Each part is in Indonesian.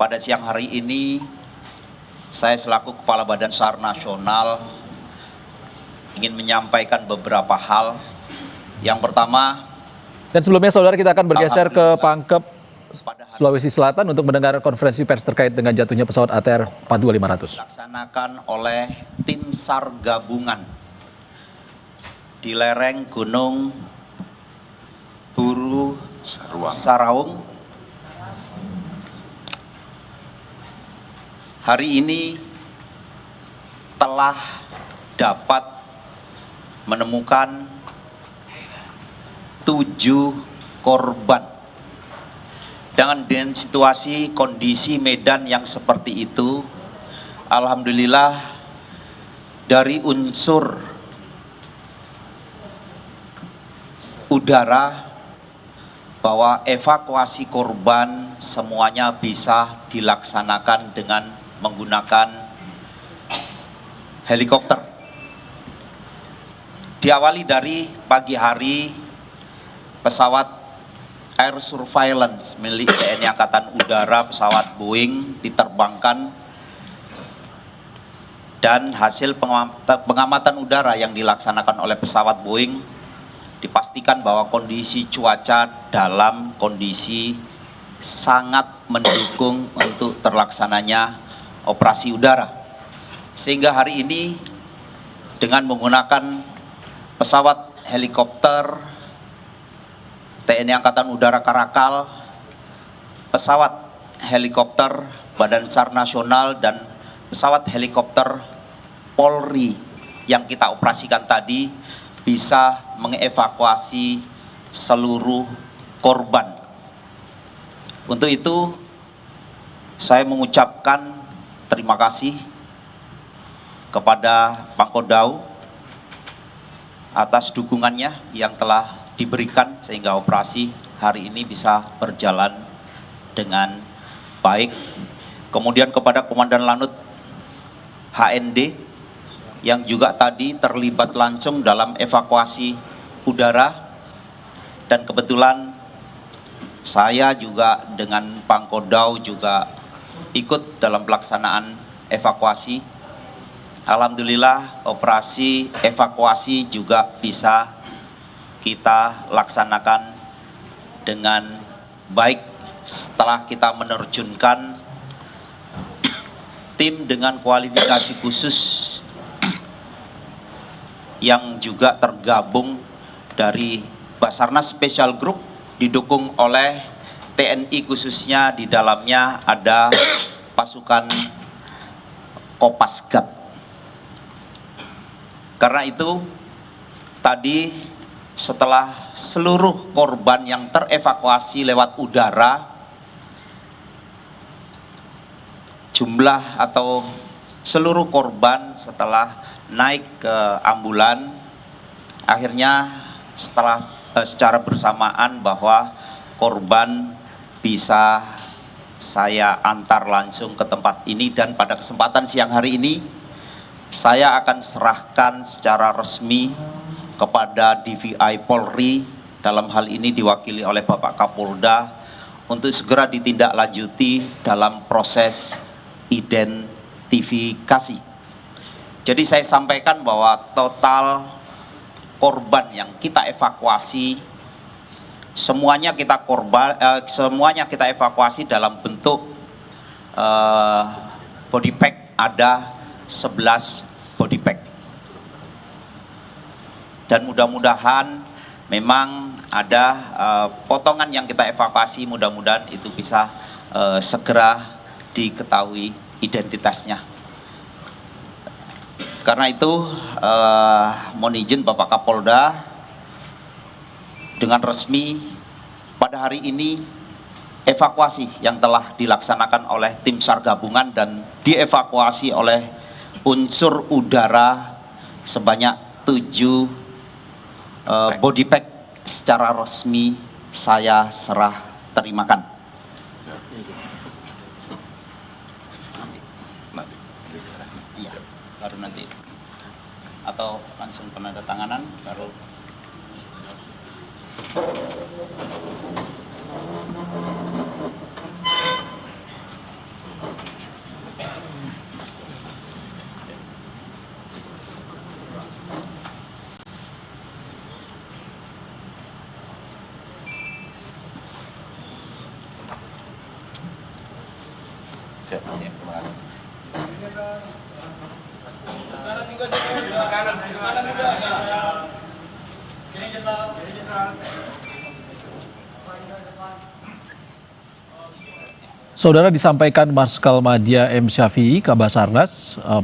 pada siang hari ini saya selaku Kepala Badan SAR Nasional ingin menyampaikan beberapa hal. Yang pertama, dan sebelumnya saudara kita akan bergeser ke Pangkep, Sulawesi Selatan untuk mendengar konferensi pers terkait dengan jatuhnya pesawat ATR 42500. Dilaksanakan oleh tim SAR gabungan di lereng Gunung Buru Saraung. Hari ini telah dapat menemukan 7 korban. Dengan situasi kondisi medan yang seperti itu, alhamdulillah dari unsur udara bahwa evakuasi korban semuanya bisa dilaksanakan dengan menggunakan helikopter. Diawali dari pagi hari, pesawat air surveillance milik TNI Angkatan Udara, pesawat Boeing diterbangkan, dan hasil pengamatan udara yang dilaksanakan oleh pesawat Boeing dipastikan bahwa kondisi cuaca dalam kondisi sangat mendukung untuk terlaksananya operasi udara. Sehingga hari ini dengan menggunakan pesawat helikopter TNI Angkatan Udara Karakal, pesawat helikopter Badan SAR Nasional, dan pesawat helikopter Polri yang kita operasikan tadi bisa mengevakuasi seluruh korban. Untuk itu saya mengucapkan terima kasih kepada Pangkodam atas dukungannya yang telah diberikan sehingga operasi hari ini bisa berjalan dengan baik. Kemudian kepada Komandan Lanut HND yang juga tadi terlibat langsung dalam evakuasi udara, dan kebetulan saya juga dengan Pangkodam juga ikut dalam pelaksanaan evakuasi. Alhamdulillah operasi evakuasi juga bisa kita laksanakan dengan baik setelah kita menerjunkan tim dengan kualifikasi khusus yang juga tergabung dari Basarnas Special Group didukung oleh TNI, khususnya di dalamnya ada pasukan Kopasgat. Karena itu tadi setelah seluruh korban yang terevakuasi lewat udara, jumlah atau seluruh korban setelah naik ke ambulan, akhirnya secara bersamaan bahwa korban bisa saya antar langsung ke tempat ini, dan pada kesempatan siang hari ini saya akan serahkan secara resmi kepada DVI Polri, dalam hal ini diwakili oleh Bapak Kapolda, untuk segera ditindaklanjuti dalam proses identifikasi. Jadi saya sampaikan bahwa total korban yang kita evakuasi semuanya kita evakuasi dalam bentuk body pack, ada 11 body pack. Dan mudah-mudahan memang ada potongan yang kita evakuasi, mudah-mudahan itu bisa segera diketahui identitasnya. Karena itu mohon izin Bapak Kapolda, dengan resmi pada hari ini evakuasi yang telah dilaksanakan oleh tim SAR gabungan dan dievakuasi oleh unsur udara sebanyak 7 body pack secara resmi saya serah terimakan. Iya, baru nanti atau langsung penandatanganan baru. Ya, terima kasih. Saudara, disampaikan Marskal Madya M. Syafi'i, Kabasarnas, 10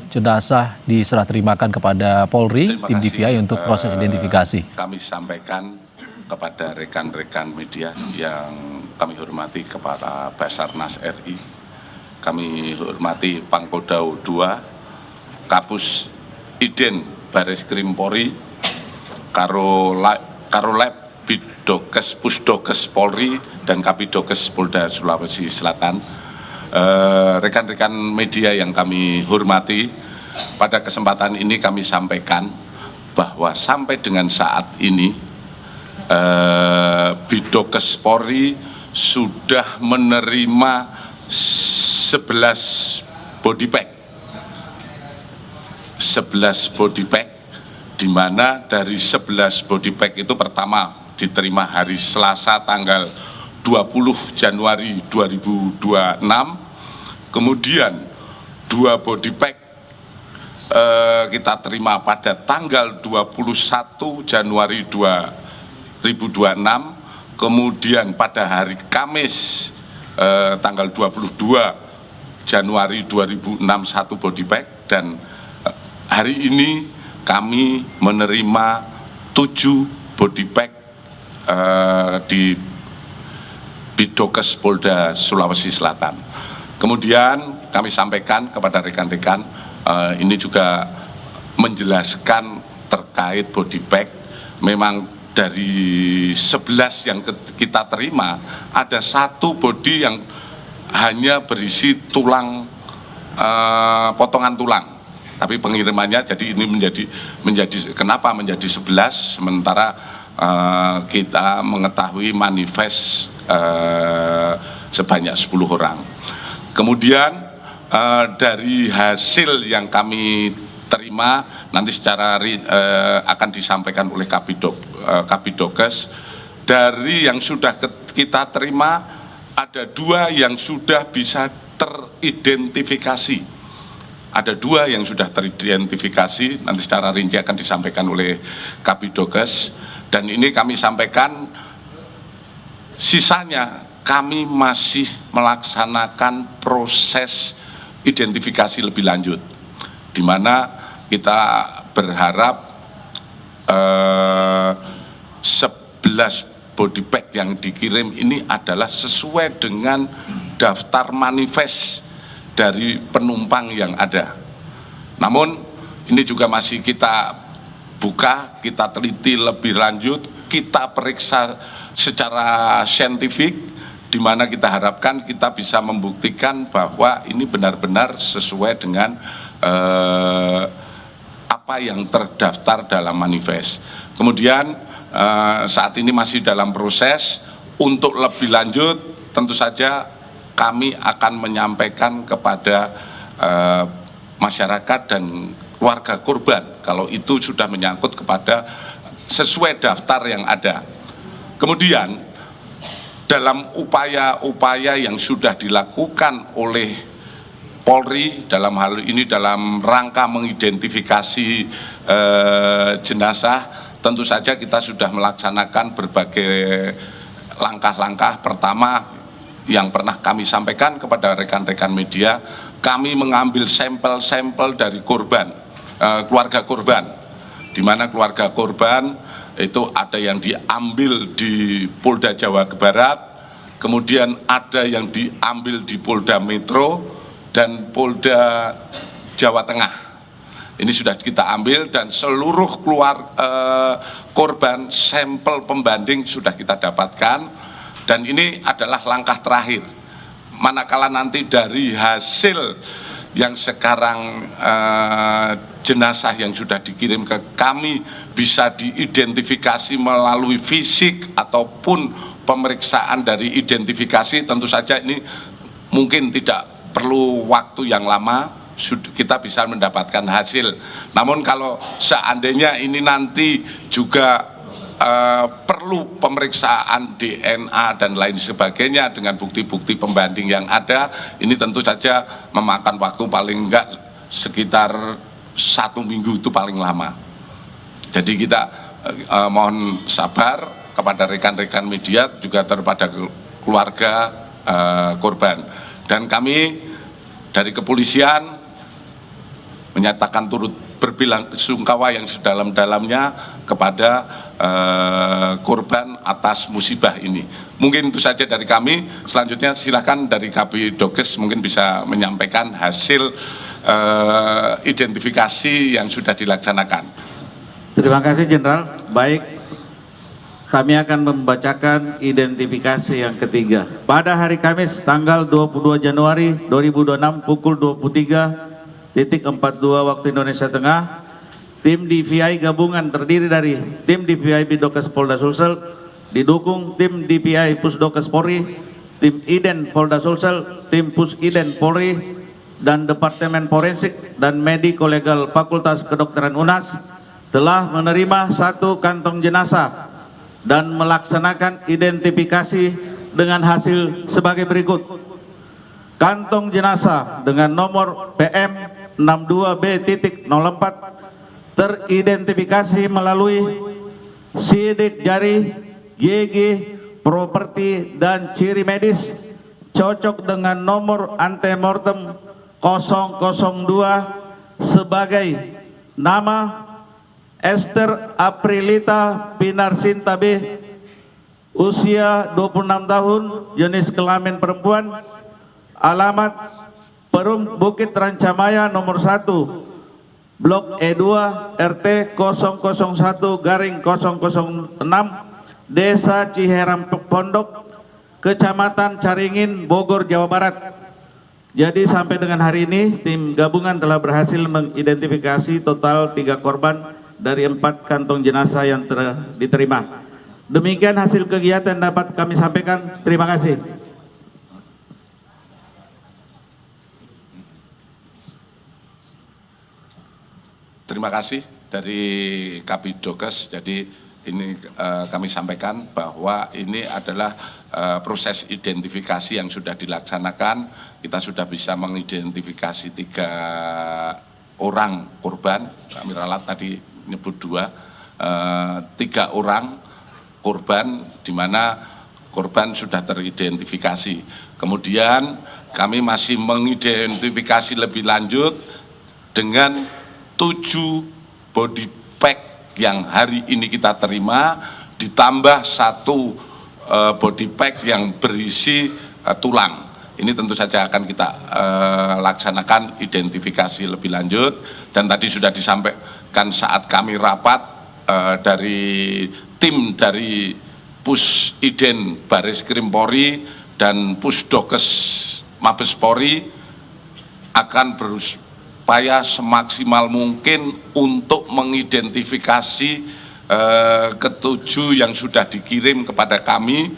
jenazah diserah terimakan kepada Polri, Terima tim kasih. DVI untuk proses identifikasi. Kami sampaikan kepada rekan-rekan media yang kami hormati, kepada Basarnas RI, kami hormati Pangkodam 2, Kapus Iden Baris Krim Polri, Karolab Bidokes Pusdokes Polri, dan Kapidokes Polda Sulawesi Selatan. Rekan-rekan media yang kami hormati, pada kesempatan ini kami sampaikan bahwa sampai dengan saat ini Bidokes Polri sudah menerima 11 body bag, 11 body bag, di mana dari 11 body bag itu pertama diterima hari Selasa tanggal 20 Januari 2026, kemudian 2 body bag kita terima pada tanggal 21 Januari 2026, kemudian pada hari Kamis tanggal 22 Januari 2006 1 body bag, dan hari ini kami menerima 7 body bag di Bidokes Polda Sulawesi Selatan. Kemudian kami sampaikan kepada rekan-rekan, ini juga menjelaskan terkait body bag. Memang dari 11 yang kita terima, ada 1 body yang hanya berisi tulang, potongan tulang. Tapi pengirimannya, jadi ini menjadi kenapa menjadi 11, sementara kita mengetahui manifest sebanyak 10 orang. Kemudian dari hasil yang kami terima nanti secara akan disampaikan oleh Kapidokes. Dari yang sudah kita terima, ada 2 yang sudah bisa teridentifikasi. Ada 2 yang sudah teridentifikasi, nanti secara rinci akan disampaikan oleh Kapidokes. Dan ini kami sampaikan, sisanya kami masih melaksanakan proses identifikasi lebih lanjut, di mana kita berharap 11 body bag yang dikirim ini adalah sesuai dengan daftar manifest dari penumpang yang ada. Namun ini juga masih kita buka, kita teliti lebih lanjut, kita periksa secara saintifik, di mana kita harapkan kita bisa membuktikan bahwa ini benar-benar sesuai dengan apa yang terdaftar dalam manifest. Kemudian saat ini masih dalam proses. Untuk lebih lanjut, tentu saja kami akan menyampaikan kepada masyarakat dan keluarga korban kalau itu sudah menyangkut kepada sesuai daftar yang ada. Kemudian dalam upaya-upaya yang sudah dilakukan oleh Polri dalam hal ini dalam rangka mengidentifikasi jenazah, tentu saja kita sudah melaksanakan berbagai langkah-langkah. Pertama, yang pernah kami sampaikan kepada rekan-rekan media, kami mengambil sampel-sampel dari korban, keluarga korban, di mana keluarga korban itu ada yang diambil di Polda Jawa Barat, kemudian ada yang diambil di Polda Metro dan Polda Jawa Tengah. Ini sudah kita ambil dan seluruh korban sampel pembanding sudah kita dapatkan, dan ini adalah langkah terakhir. Manakala nanti dari hasil yang sekarang jenazah yang sudah dikirim ke kami bisa diidentifikasi melalui fisik ataupun pemeriksaan dari identifikasi, tentu saja ini mungkin tidak perlu waktu yang lama, kita bisa mendapatkan hasil. Namun kalau seandainya ini nanti juga perlu pemeriksaan DNA dan lain sebagainya dengan bukti-bukti pembanding yang ada, ini tentu saja memakan waktu paling enggak sekitar 1 minggu itu paling lama. Jadi kita mohon sabar kepada rekan-rekan media juga kepada keluarga korban, dan kami dari kepolisian menyatakan turut berbelasungkawa yang sedalam-dalamnya kepada korban atas musibah ini. Mungkin itu saja dari kami. Selanjutnya silakan dari Kabidokes mungkin bisa menyampaikan hasil identifikasi yang sudah dilaksanakan. Terima kasih Jenderal. Baik, kami akan membacakan identifikasi yang ketiga. Pada hari Kamis tanggal 22 Januari 2026 pukul 23.42 waktu Indonesia Tengah, tim DVI gabungan terdiri dari tim DVI Bidokes Polda Sulsel didukung tim DVI Pusdokes Polri, tim IDEN Polda Sulsel, tim Pusiden Polri, dan Departemen Forensik dan Mediko Legal Fakultas Kedokteran UNAS telah menerima 1 kantong jenazah dan melaksanakan identifikasi dengan hasil sebagai berikut. Kantong jenazah dengan nomor PM 62B.04 teridentifikasi melalui sidik jari, gigi, properti, dan ciri medis cocok dengan nomor antemortem 002 sebagai nama Esther Aprilita Pinarsinta B, usia 26 tahun, jenis kelamin perempuan, alamat Perum Bukit Rancamaya nomor 1, Blok E2 RT 001/006 Desa Ciherang Pondok, Kecamatan Caringin, Bogor, Jawa Barat. Jadi sampai dengan hari ini tim gabungan telah berhasil mengidentifikasi total 3 korban dari 4 kantong jenazah yang diterima. Demikian hasil kegiatan dapat kami sampaikan. Terima kasih. Terima kasih dari Kabidokes. Jadi ini kami sampaikan bahwa ini adalah proses identifikasi yang sudah dilaksanakan. Kita sudah bisa mengidentifikasi 3 orang korban. Kami ralat tadi menyebut 2, 3 orang korban, di mana korban sudah teridentifikasi. Kemudian kami masih mengidentifikasi lebih lanjut dengan 7 body pack yang hari ini kita terima, ditambah 1 body pack yang berisi tulang. Ini tentu saja akan kita laksanakan identifikasi lebih lanjut, dan tadi sudah disampaikan saat kami rapat dari tim dari Pusiden Baris Krim Polri dan Pusdokes Mabes Polri akan berupaya semaksimal mungkin untuk mengidentifikasi ke-7 yang sudah dikirim kepada kami,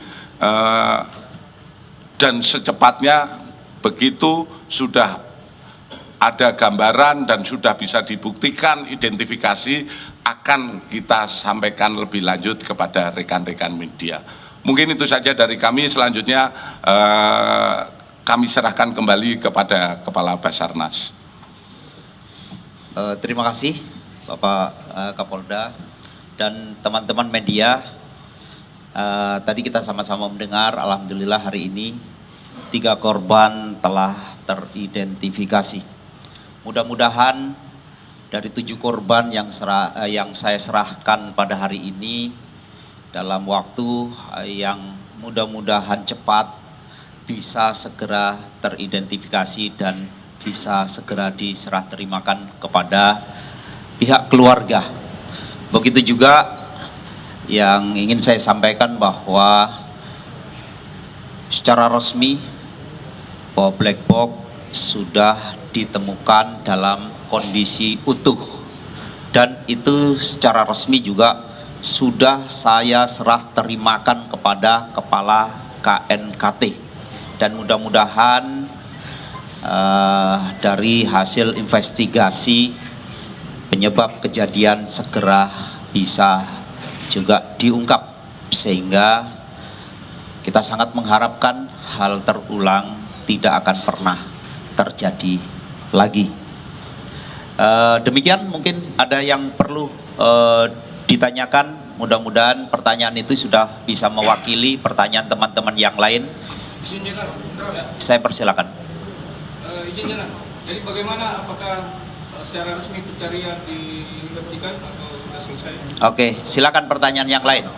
dan secepatnya begitu sudah ada gambaran dan sudah bisa dibuktikan identifikasi, akan kita sampaikan lebih lanjut kepada rekan-rekan media. Mungkin itu saja dari kami. Selanjutnya kami serahkan kembali kepada Kepala Basarnas. Terima kasih Bapak Kapolda dan teman-teman media. Tadi kita sama-sama mendengar, alhamdulillah hari ini 3 korban telah teridentifikasi. Mudah-mudahan dari 7 korban yang saya serahkan pada hari ini dalam waktu yang mudah-mudahan cepat bisa segera teridentifikasi dan bisa segera diserah terimakan kepada pihak keluarga. Begitu juga yang ingin saya sampaikan bahwa secara resmi bahwa black box sudah ditemukan dalam kondisi utuh, dan itu secara resmi juga sudah saya serah terimakan kepada Kepala KNKT, dan mudah-mudahan dari hasil investigasi penyebab kejadian segera bisa juga diungkap, sehingga kita sangat mengharapkan hal terulang tidak akan pernah terjadi lagi. Demikian, mungkin ada yang perlu ditanyakan. Mudah-mudahan pertanyaan itu sudah bisa mewakili pertanyaan teman-teman yang lain. Izin Jenderal, ya. Saya persilakan. Izin Jenderal, jadi bagaimana, apakah secara resmi pencarian dihentikan atau sudah selesai? Oke, silakan pertanyaan yang lain.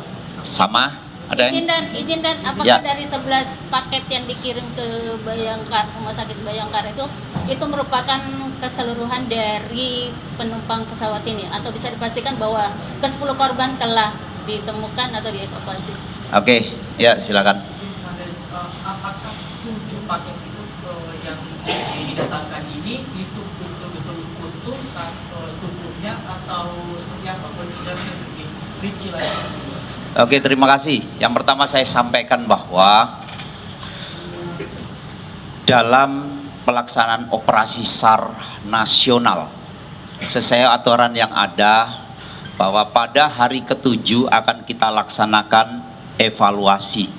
Sama? Ada yang? Izin dan Ya. apakah dari 11 paket yang dikirim ke Bayangkara, Rumah Sakit Bayangkara itu merupakan keseluruhan dari penumpang pesawat ini, atau bisa dipastikan bahwa ke-10 korban telah ditemukan atau dievakuasi? Oke, ya silakan. Apakah 7 paket itu yang didatangkan ini itu betul-betul utuh tubuhnya atau seperti apa? Kondisinya lebih rinci lagi. Oke, terima kasih. Yang pertama saya sampaikan bahwa dalam pelaksanaan operasi SAR nasional, sesuai aturan yang ada, bahwa pada hari ke-7 akan kita laksanakan evaluasi.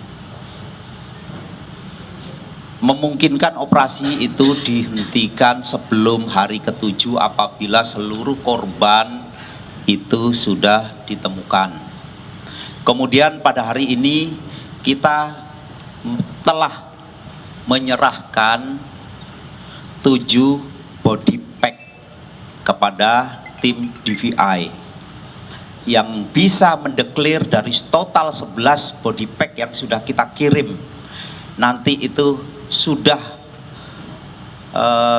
Memungkinkan operasi itu dihentikan sebelum hari ke-7 apabila seluruh korban itu sudah ditemukan. Kemudian pada hari ini kita telah menyerahkan 7 body pack kepada tim DVI yang bisa mendeklir dari total 11 body pack yang sudah kita kirim. Nanti itu sudah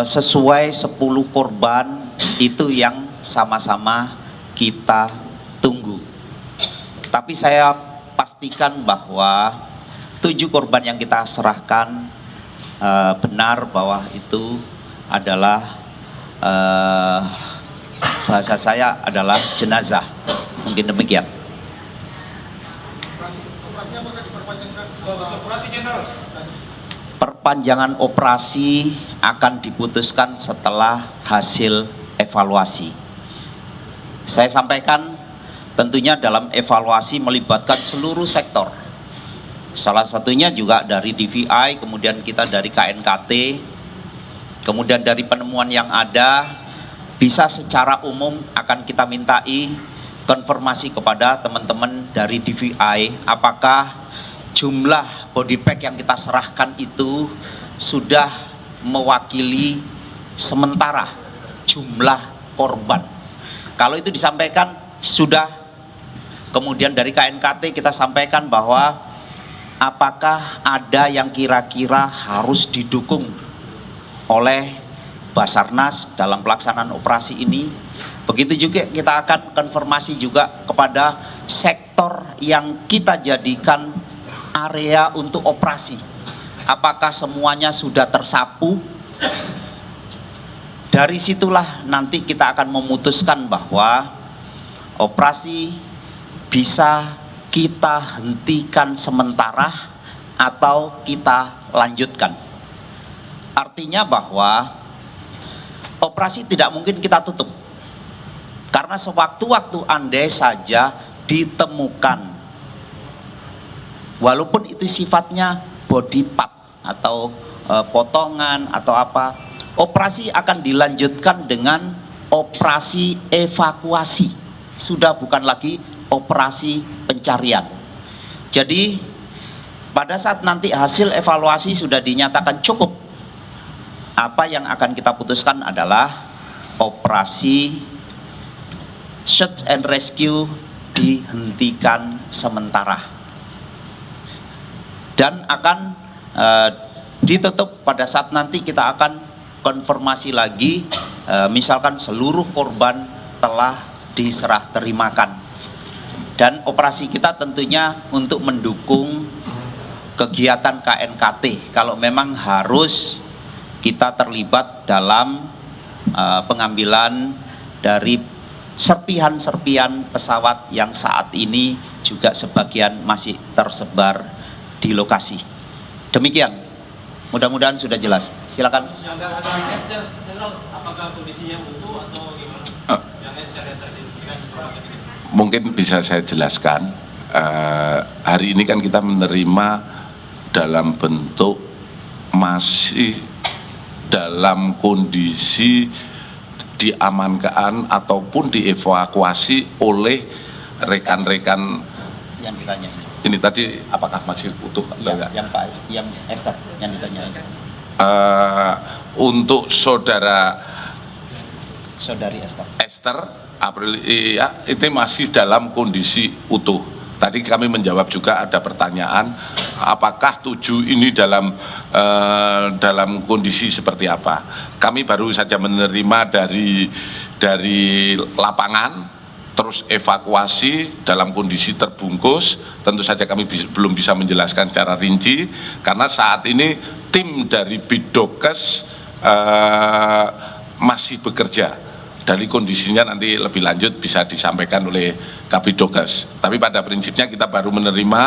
sesuai 10 korban itu yang sama-sama kita tunggu. Tapi saya pastikan bahwa 7 korban yang kita serahkan benar bahwa itu adalah bahasa saya adalah jenazah. Mungkin demikian. Operasinya apakah diperpanjangkan? Operasi Jenderal. Perpanjangan operasi akan diputuskan setelah hasil evaluasi. Saya sampaikan tentunya dalam evaluasi melibatkan seluruh sektor. Salah satunya juga dari DVI, kemudian kita dari KNKT, kemudian dari penemuan yang ada, bisa secara umum akan kita mintai konfirmasi kepada teman-teman dari DVI, apakah jumlah body pack yang kita serahkan itu sudah mewakili sementara jumlah korban. Kalau itu disampaikan sudah. Kemudian dari KNKT kita sampaikan bahwa apakah ada yang kira-kira harus didukung oleh Basarnas dalam pelaksanaan operasi ini. Begitu juga kita akan konfirmasi juga kepada sektor yang kita jadikan area untuk operasi. Apakah semuanya sudah tersapu? Dari situlah nanti kita akan memutuskan bahwa operasi bisa kita hentikan sementara atau kita lanjutkan. Artinya bahwa operasi tidak mungkin kita tutup. Karena sewaktu-waktu andai saja ditemukan, walaupun itu sifatnya body part atau potongan atau apa, operasi akan dilanjutkan dengan operasi evakuasi. Sudah bukan lagi operasi pencarian. Jadi pada saat nanti hasil evaluasi sudah dinyatakan cukup, apa yang akan kita putuskan adalah operasi search and rescue dihentikan sementara dan akan ditutup pada saat nanti kita akan konfirmasi lagi, misalkan seluruh korban telah diserah terimakan. Dan operasi kita tentunya untuk mendukung kegiatan KNKT kalau memang harus kita terlibat dalam pengambilan dari serpihan-serpihan pesawat yang saat ini juga sebagian masih tersebar di lokasi. Demikian, mudah-mudahan sudah jelas. Silakan. Yang Jenderal, apakah kondisinya utuh atau gimana? Yang S dari yang tadi mungkin bisa saya jelaskan. Hari ini kan kita menerima dalam bentuk masih dalam kondisi diamankan ataupun dievakuasi oleh rekan-rekan Yang ditanya. ini tadi, apakah masih utuh atau enggak? Yang Pak yang Esther yang ditanya. Untuk saudari Esther Aprilia itu masih dalam kondisi utuh. Tadi kami menjawab juga ada pertanyaan, apakah 7 ini dalam kondisi seperti apa? Kami baru saja menerima dari lapangan, terus evakuasi dalam kondisi terbungkus. Tentu saja kami belum bisa menjelaskan secara rinci karena saat ini tim dari Bidokes masih bekerja. Dari kondisinya nanti lebih lanjut bisa disampaikan oleh Kabidokes. Tapi pada prinsipnya kita baru menerima,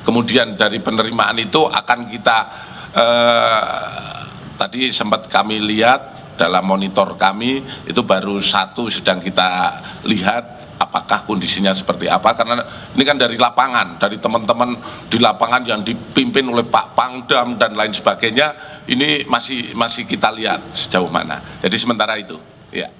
kemudian dari penerimaan itu akan kita tadi sempat kami lihat dalam monitor kami itu baru 1 sedang kita lihat apakah kondisinya seperti apa, karena ini kan dari lapangan, dari teman-teman di lapangan yang dipimpin oleh Pak Pangdam dan lain sebagainya, ini masih kita lihat sejauh mana. Jadi sementara itu, ya.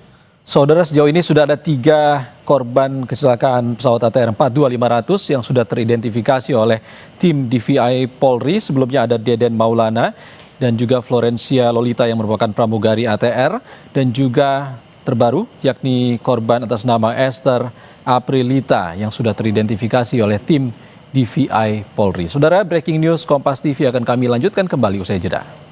Saudara, sejauh ini sudah ada 3 korban kecelakaan pesawat ATR 42500 yang sudah teridentifikasi oleh tim DVI Polri. Sebelumnya ada Deden Maulana dan juga Florencia Lolita yang merupakan pramugari ATR, dan juga terbaru yakni korban atas nama Esther Aprilita yang sudah teridentifikasi oleh tim DVI Polri. Saudara, breaking news Kompas TV akan kami lanjutkan kembali usai jeda.